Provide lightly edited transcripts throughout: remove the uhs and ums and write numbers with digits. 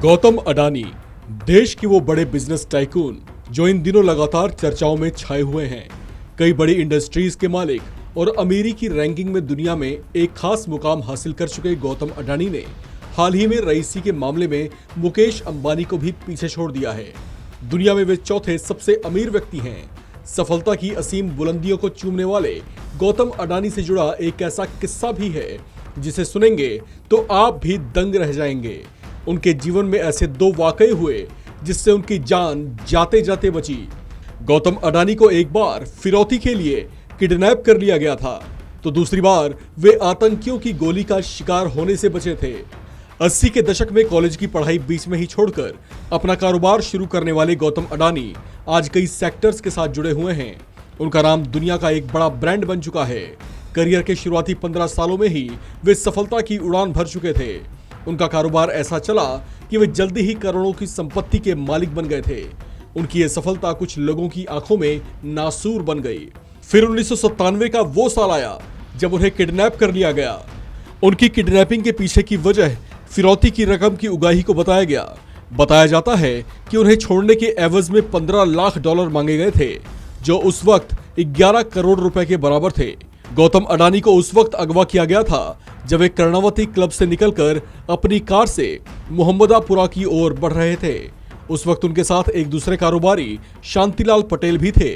गौतम अडानी देश के वो बड़े बिजनेस टाइकून जो इन दिनों लगातार चर्चाओं में छाए हुए हैं। कई बड़ी इंडस्ट्रीज के मालिक और अमीरी की रैंकिंग में दुनिया में एक खास मुकाम हासिल कर चुके गौतम अडानी ने हाल ही में रईसी के मामले में मुकेश अंबानी को भी पीछे छोड़ दिया है। दुनिया में वे चौथे सबसे अमीर व्यक्ति हैं। सफलता की असीम बुलंदियों को चूमने वाले गौतम अडानी से जुड़ा एक ऐसा किस्सा भी है जिसे सुनेंगे तो आप भी दंग रह जाएंगे। उनके जीवन में ऐसे दो वाकये हुए जिससे उनकी जान जाते जाते बची। गौतम अडानी को एक बार फिरौती के लिए किडनैप कर लिया गया था तो दूसरी बार वे आतंकियों की गोली का शिकार होने से बचे थे। 80 के दशक में कॉलेज की पढ़ाई बीच में ही छोड़कर अपना कारोबार शुरू करने वाले गौतम अडानी आज कई सेक्टर्स के साथ जुड़े हुए हैं। उनका नाम दुनिया का एक बड़ा ब्रांड बन चुका है। करियर के शुरुआती 15 सालों में ही वे सफलता की उड़ान भर चुके थे। उनका कारोबार ऐसा चला कि वे जल्दी ही करोड़ों की संपत्ति के मालिक बन गए थे। उनकी यह सफलता कुछ लोगों की आंखों में नासूर बन गई। फिर 1997 का वो साल आया जब उन्हें किडनैप कर लिया गया। उनकी किडनैपिंग के पीछे की वजह फिरौती की रकम की उगाही को बताया गया। बताया जाता है कि उन्हें छोड़ने के एवज में $15 लाख मांगे गए थे, जो उस वक्त 11 करोड़ रुपए के बराबर थे। गौतम अडानी को उस वक्त अगवा किया गया था जब वे कर्णावती क्लब से निकलकर अपनी कार से मोहम्मदापुरा की ओर बढ़ रहे थे। उस वक्त उनके साथ एक दूसरे कारोबारी शांतिलाल पटेल भी थे।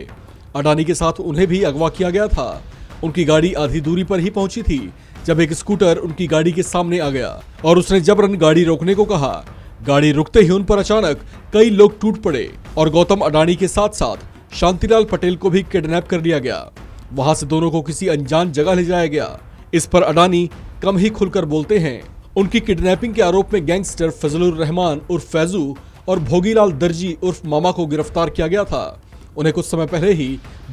अडानी के साथ उन्हें भी अगवा किया गया था। उनकी गाड़ी आधी दूरी पर ही पहुंची थी जब एक स्कूटर उनकी गाड़ी के सामने आ गया और उसने जबरन गाड़ी रोकने को कहा। गाड़ी रुकते ही उन पर अचानक कई लोग टूट पड़े और गौतम अडानी के साथ साथ शांतिलाल पटेल को भी किडनैप कर लिया गया। वहां से दोनों को किसी अनजान जगह ले जाया गया। इस पर अडानी कम ही खुलकर बोलते हैं। उनकी किडनैपिंग के आरोप में गैंगस्टर फजलुर रहमान उर्फ फैजू और भोगीलाल दर्जी उर्फ मामा को गिरफ्तार किया गया था। उन्हें कुछ समय पहले ही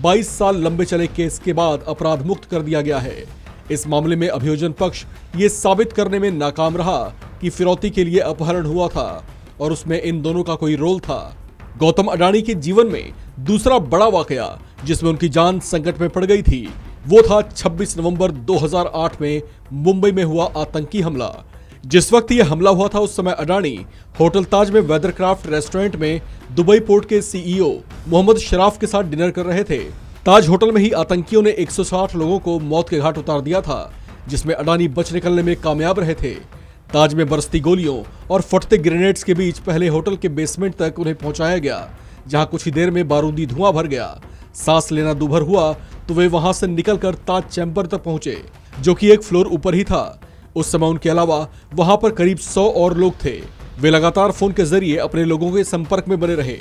22 साल लंबे चले केस के बाद अपराध मुक्त कर दिया गया है। इस मामले में अभियोजन पक्ष ये साबित करने में नाकाम रहा कि फिरौती के लिए अपहरण हुआ था और उसमें इन दोनों का कोई रोल था। गौतम अडानी के जीवन में दूसरा बड़ा वाकया जिसमें उनकी जान संकट में पड़ गई थी वो था 26 नवंबर 2008 में मुंबई में हुआ आतंकी हमला। जिस वक्त यह हमला हुआ था उस समय अडानी होटल ताज में वेदरक्राफ्ट रेस्टोरेंट में दुबई पोर्ट के सीईओ मोहम्मद शराफ के साथ डिनर कर रहे थे। ताज होटल में ही आतंकियों ने 160 लोगों को मौत के घाट उतार दिया था, जिसमें अडानी बच निकलने में कामयाब रहे थे। ताज में बरसती गोलियों और फटते ग्रेनेड्स के बीच पहले होटल के बेसमेंट तक उन्हें पहुंचाया गया, जहां कुछ ही देर में बारूदी धुआं भर गया। सांस लेना दूभर हुआ तो वे वहां से निकलकर ताज चैम्बर तक पहुंचे, जो कि एक फ्लोर ऊपर ही था। उस समय उनके अलावा वहां पर करीब 100 और लोग थे। वे लगातार फोन के जरिए अपने लोगों के संपर्क में बने रहे।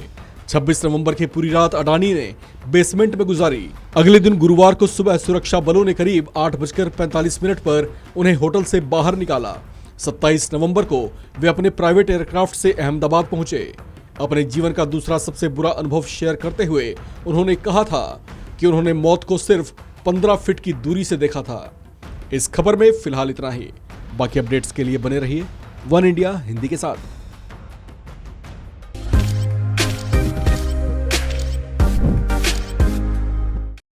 26 नवंबर की पूरी रात अडानी ने बेसमेंट में गुजारी। अगले दिन गुरुवार को सुबह सुरक्षा बलों ने करीब 8:45 पर उन्हें होटल से बाहर निकाला। 27 नवंबर को वे अपने प्राइवेट एयरक्राफ्ट से अहमदाबाद पहुंचे। अपने जीवन का दूसरा सबसे बुरा अनुभव शेयर करते हुए उन्होंने कहा था कि उन्होंने मौत को सिर्फ 15 फीट की दूरी से देखा था। इस खबर में फिलहाल इतना ही। बाकी अपडेट्स के लिए बने रहिए वन इंडिया हिंदी के साथ।